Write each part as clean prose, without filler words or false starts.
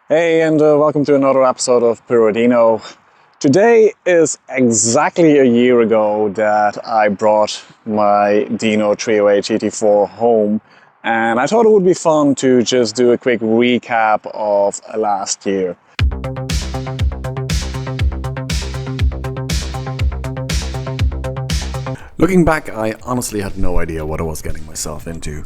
Hey, and welcome to another episode of Puro Dino. Today is exactly a year ago that I brought my Dino 308 GT4 home, and I thought it would be fun to just do a quick recap of last year. Looking back, I honestly had no idea what I was getting myself into.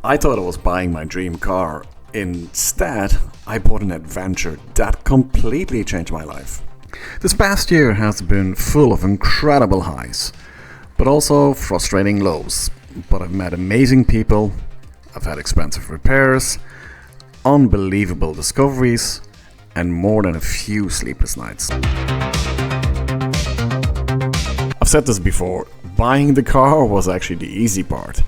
I thought I was buying my dream car. Instead, I bought an adventure that completely changed my life. This past year has been full of incredible highs, but also frustrating lows. But I've met amazing people, I've had expensive repairs, unbelievable discoveries, and more than a few sleepless nights. I've said this before, buying the car was actually the easy part.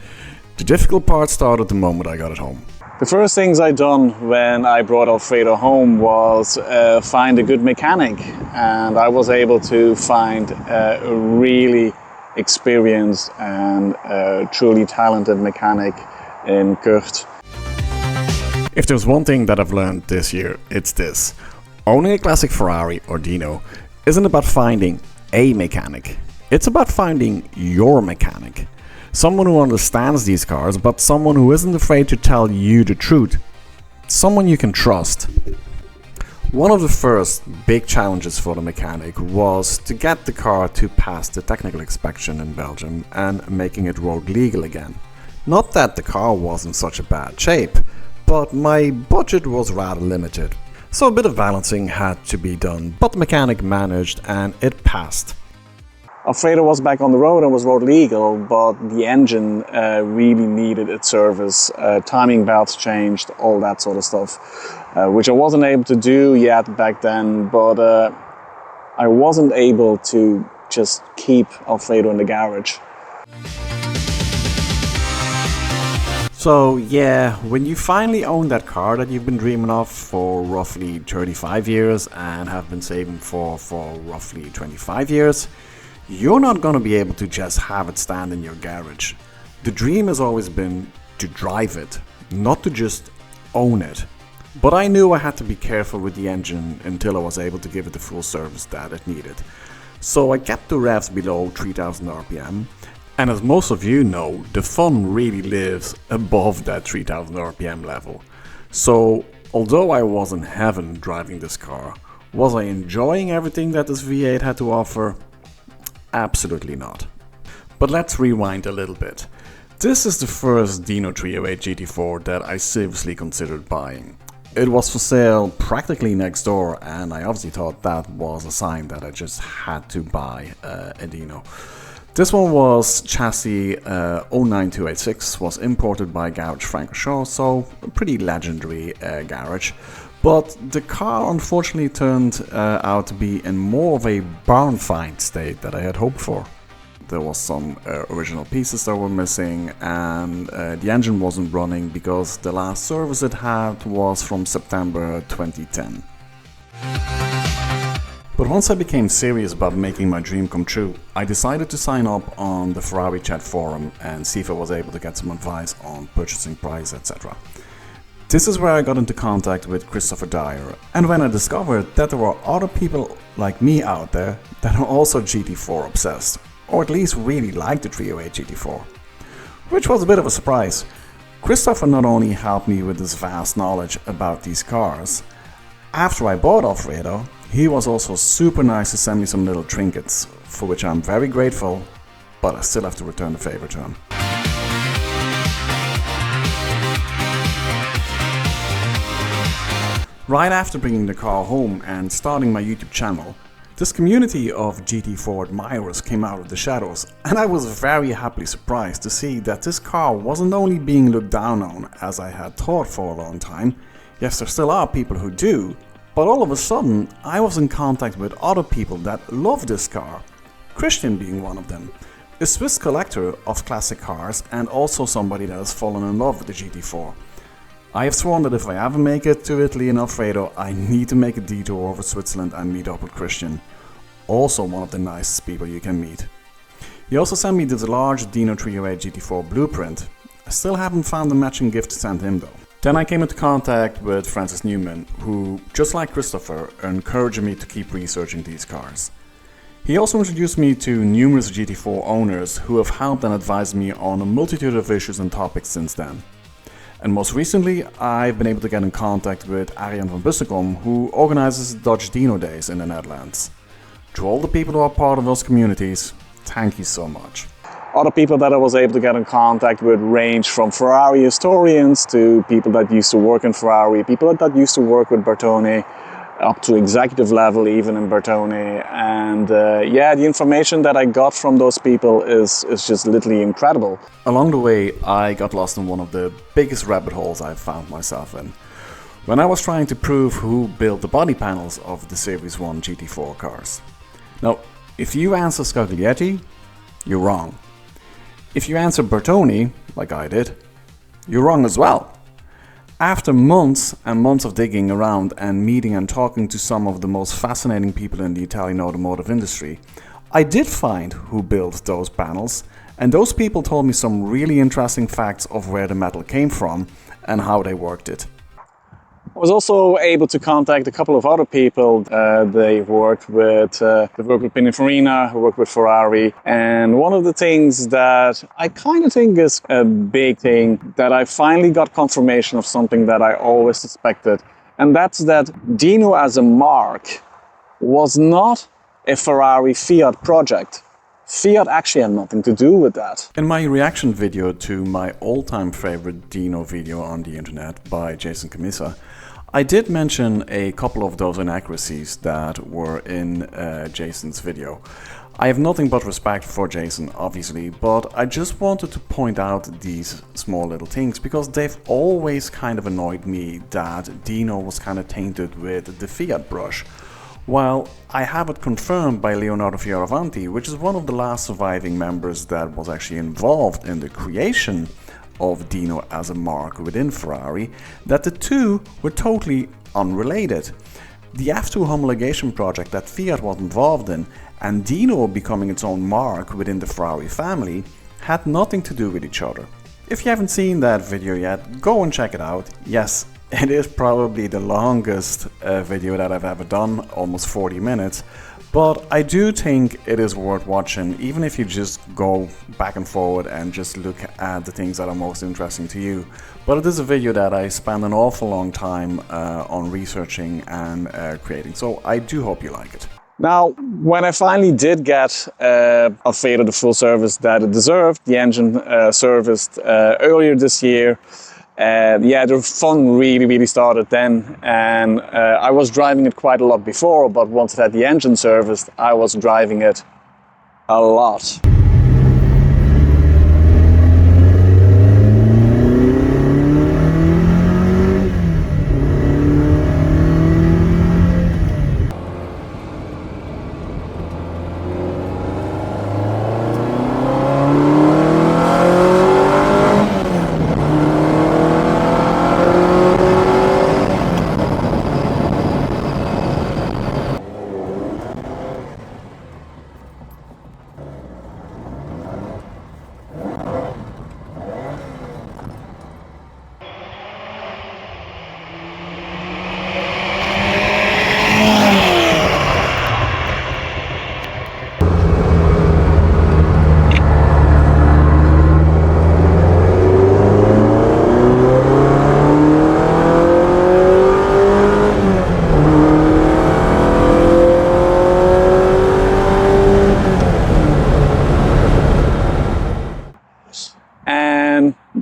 The difficult part started the moment I got it home. The first things I done when I brought Alfredo home was find a good mechanic, and I was able to find a really experienced and truly talented mechanic in Kurt. If there's one thing that I've learned this year, it's this. Owning a classic Ferrari or Dino isn't about finding a mechanic, it's about finding your mechanic. Someone who understands these cars, but someone who isn't afraid to tell you the truth. Someone you can trust. One of the first big challenges for the mechanic was to get the car to pass the technical inspection in Belgium and making it road legal again. Not that the car was in such a bad shape, but my budget was rather limited. So a bit of balancing had to be done, but the mechanic managed and it passed. Alfredo was back on the road and was road legal, but the engine really needed its service. Timing belts changed, all that sort of stuff, which I wasn't able to do yet back then, but I wasn't able to just keep Alfredo in the garage. So yeah, when you finally own that car that you've been dreaming of for roughly 35 years and have been saving for roughly 25 years, you're not going to be able to just have it stand in your garage. The dream has always been to drive it, not to just own it. But I knew I had to be careful with the engine until I was able to give it the full service that it needed. So I kept the revs below 3000 RPM. And as most of you know, the fun really lives above that 3000 RPM level. So although I was in heaven driving this car, was I enjoying everything that this V8 had to offer? Absolutely not. But let's rewind a little bit. This is the first Dino 308 GT4 that I seriously considered buying. It was for sale practically next door, and I obviously thought that was a sign that I just had to buy a Dino. This one was chassis 09286, was imported by Garage Francorchamps, so a pretty legendary garage. But the car unfortunately turned out to be in more of a barn find state that I had hoped for. There was some original pieces that were missing, and the engine wasn't running because the last service it had was from September 2010. But once I became serious about making my dream come true, I decided to sign up on the Ferrari chat forum and see if I was able to get some advice on purchasing price, etc. This is where I got into contact with Christopher Dyer, and when I discovered that there were other people like me out there that are also GT4 obsessed, or at least really like the 308 GT4, which was a bit of a surprise. Christopher not only helped me with his vast knowledge about these cars, after I bought Alfredo, he was also super nice to send me some little trinkets, for which I'm very grateful, but I still have to return the favor to him. Right after bringing the car home and starting my YouTube channel, this community of GT4 admirers came out of the shadows, and I was very happily surprised to see that this car wasn't only being looked down on as I had thought for a long time. Yes, there still are people who do, but all of a sudden I was in contact with other people that love this car, Christian being one of them, a Swiss collector of classic cars and also somebody that has fallen in love with the GT4. I have sworn that if I ever make it to Italy and Alfredo, I need to make a detour over Switzerland and meet up with Christian. Also one of the nicest people you can meet. He also sent me this large Dino 308 GT4 blueprint. I still haven't found a matching gift to send him though. Then I came into contact with Francis Newman, who, just like Christopher, encouraged me to keep researching these cars. He also introduced me to numerous GT4 owners who have helped and advised me on a multitude of issues and topics since then. And most recently, I've been able to get in contact with Arjan van Bussekom, who organizes Dutch Dino Days in the Netherlands. To all the people who are part of those communities, thank you so much. Other people that I was able to get in contact with range from Ferrari historians to people that used to work in Ferrari, people that used to work with Bertone, up to executive level even in Bertone. And yeah, the information that I got from those people is just literally incredible. Along the way, I got lost in one of the biggest rabbit holes I've found myself in. When I was trying to prove who built the body panels of the Series 1 GT4 cars. Now, if you answer Scaglietti, you're wrong. If you answer Bertone, like I did, you're wrong as well. After months and months of digging around and meeting and talking to some of the most fascinating people in the Italian automotive industry, I did find who built those panels, and those people told me some really interesting facts of where the metal came from and how they worked it. I was also able to contact a couple of other people. They worked with Pininfarina, who worked with Ferrari. And one of the things that I kind of think is a big thing, that I finally got confirmation of something that I always suspected. And that's that Dino as a marque was not a Ferrari Fiat project. Fiat actually had nothing to do with that. In my reaction video to my all-time favorite Dino video on the internet by Jason Camisa, I did mention a couple of those inaccuracies that were in Jason's video. I have nothing but respect for Jason, obviously, but I just wanted to point out these small little things because they've always kind of annoyed me that Dino was kind of tainted with the Fiat brush. While I have it confirmed by Leonardo Fioravanti, which is one of the last surviving members that was actually involved in the creation of Dino as a marque within Ferrari, that the two were totally unrelated. The F2 homologation project that Fiat was involved in and Dino becoming its own marque within the Ferrari family had nothing to do with each other. If you haven't seen that video yet, go and check it out. Yes, it is probably the longest video that I've ever done, almost 40 minutes, but I do think it is worth watching, even if you just go back and forward and just look at the things that are most interesting to you. But it is a video that I spent an awful long time on researching and creating, so I do hope you like it. Now, when I finally did get Alfredo the full service that it deserved, the engine serviced earlier this year, yeah, the fun really started then, and I was driving it quite a lot before, but once it had the engine serviced, I was driving it a lot.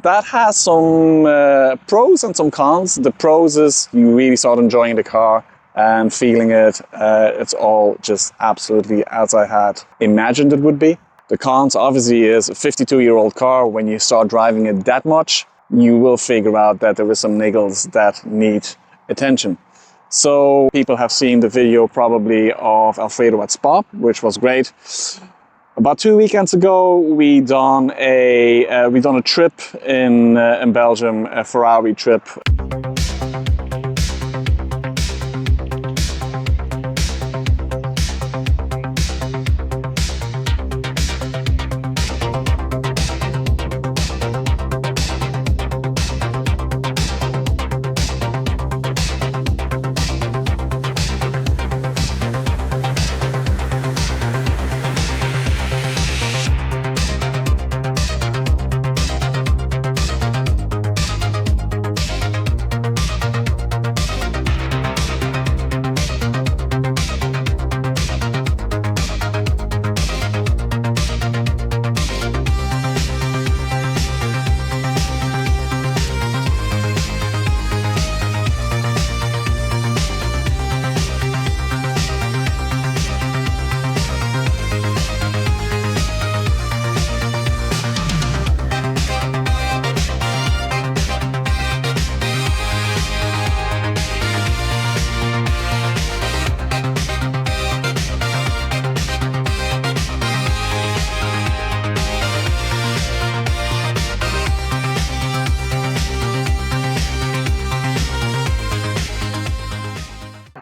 That has some pros and some cons. The pros is you really start enjoying the car and feeling it. It's all just absolutely as I had imagined it would be. The cons obviously is a 52-year-old car. When you start driving it that much, you will figure out that there is some niggles that need attention. So people have seen the video probably of Alfredo at Spa, which was great. About 2 weekends ago, we done a trip in Belgium, a Ferrari trip.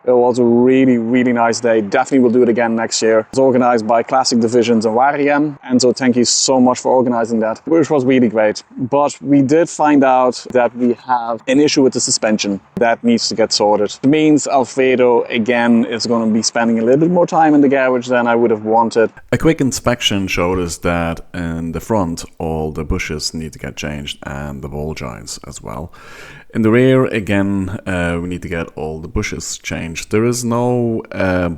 It was a really nice day. Definitely will do it again next year. It's organized by Classic Divisions and Wariem. And so thank you so much for organizing that, which was really great. But we did find out that we have an issue with the suspension that needs to get sorted. It means Alfredo again is going to be spending a little bit more time in the garage than I would have wanted. A quick inspection showed us that in the front all the bushes need to get changed and the ball joints as well. In the rear again we need to get all the bushes changed. There is no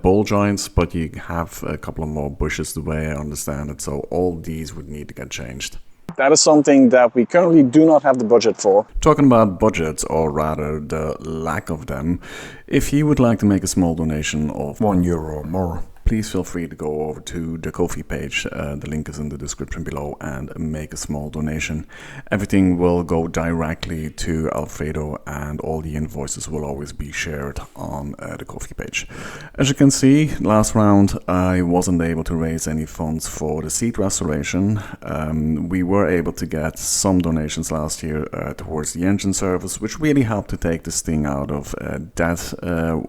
ball joints, but you have a couple of more bushes the way I understand it, so all these would need to get changed. That is something that we currently do not have the budget for. Talking about budgets, or rather the lack of them, if you would like to make a small donation of €1 or more, please feel free to go over to the Ko-fi page. The link is in the description below, and make a small donation. Everything will go directly to Alfredo, and all the invoices will always be shared on the Ko-fi page. As you can see, last round I wasn't able to raise any funds for the seat restoration. We were able to get some donations last year towards the engine service, which really helped to take the sting out of that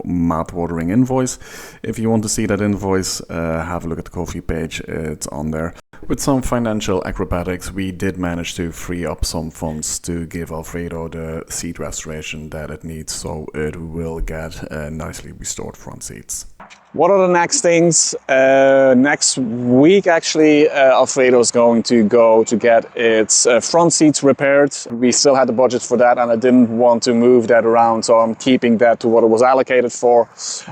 mouth-watering invoice. If you want to see that invoice, have a look at the Ko-fi page, it's on there. With some financial acrobatics, we did manage to free up some funds to give Alfredo the seat restoration that it needs, so it will get nicely restored front seats. What are the next things? Next week, actually, Alfredo is going to go to get its front seats repaired. We still had the budget for that, and I didn't want to move that around, so I'm keeping that to what it was allocated for.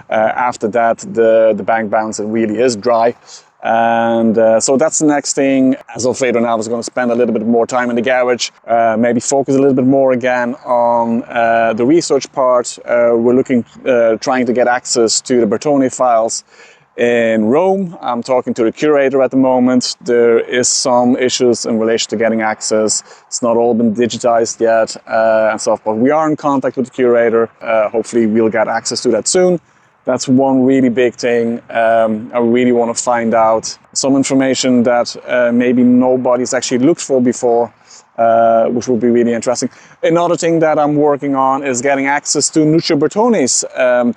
After that, the bank balance, it really is dry. And so that's the next thing, as Alfredo now is going to spend a little bit more time in the garage, maybe focus a little bit more again on the research part. We're trying to get access to the Bertone files in Rome. I'm talking to the curator at the moment. There is some issues in relation to getting access. It's not all been digitized yet and stuff, but we are in contact with the curator. Hopefully we'll get access to that soon. That's one really big thing. I really want to find out some information that maybe nobody's actually looked for before, which will be really interesting. Another thing that I'm working on is getting access to Nuccio Bertone's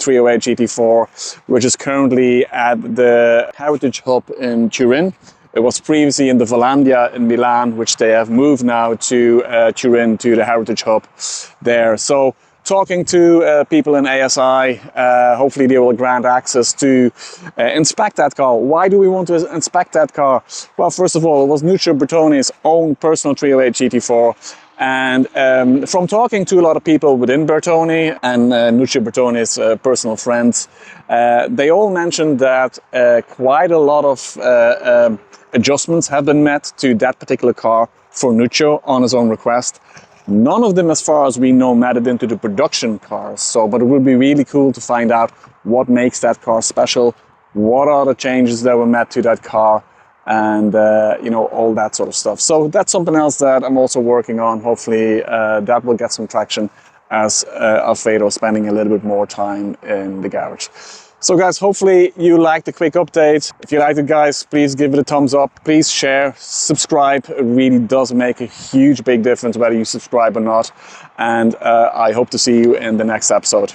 308 GT4, which is currently at the Heritage Hub in Turin. It was previously in the Vollandia in Milan, which they have moved now to Turin, to the Heritage Hub there. So talking to people in ASI, hopefully they will grant access to inspect that car. Why do we want to inspect that car? Well, first of all, it was Nuccio Bertone's own personal 308 GT4. And from talking to a lot of people within Bertone and Nuccio Bertone's personal friends, they all mentioned that quite a lot of adjustments have been met to that particular car for Nuccio on his own request. None of them, as far as we know, made it into the production cars. But it would be really cool to find out what makes that car special, what are the changes that were made to that car, and you know, all that sort of stuff. So that's something else that I'm also working on. Hopefully that will get some traction as Alfredo is spending a little bit more time in the garage. So guys, hopefully you liked the quick update. If you liked it, guys, please give it a thumbs up. Please share, subscribe. It really does make a huge, big difference whether you subscribe or not. And I hope to see you in the next episode.